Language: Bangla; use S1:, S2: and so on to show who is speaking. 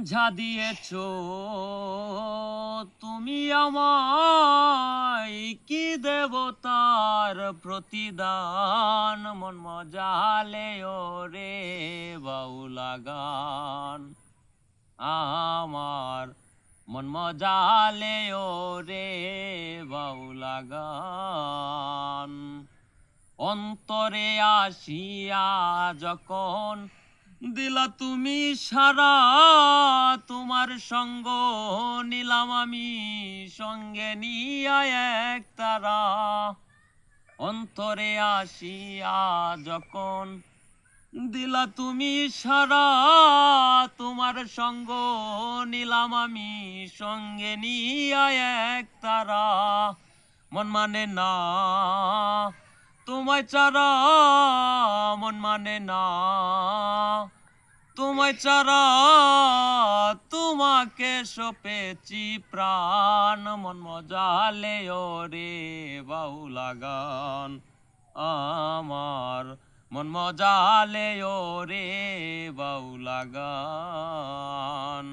S1: যা দিয়েছ তুমি আমায়, কি দেবতার প্রতিদান। মন মজালে ওরে বাউলা গান আমার, মন মজালে ওরে বাউলা গান। অন্তরে আসিয়া যখন দিলা তুমি সারা, তোমার সঙ্গ নিলাম আমি সঙ্গে নিয়া এক তারা। অন্তরে আসিয়া যখন দিলা তুমি সারা, তোমার সঙ্গ নিলাম আমি সঙ্গে নিয়া এক তারা। মন মানে না তোমায় চারা, মন মানে না তোমায় চারা, তোমাকে সপেছি প্রাণ। মন মজালে ওরে বাউলা গান আমার, মন মজালে ওরে বাউলা গান।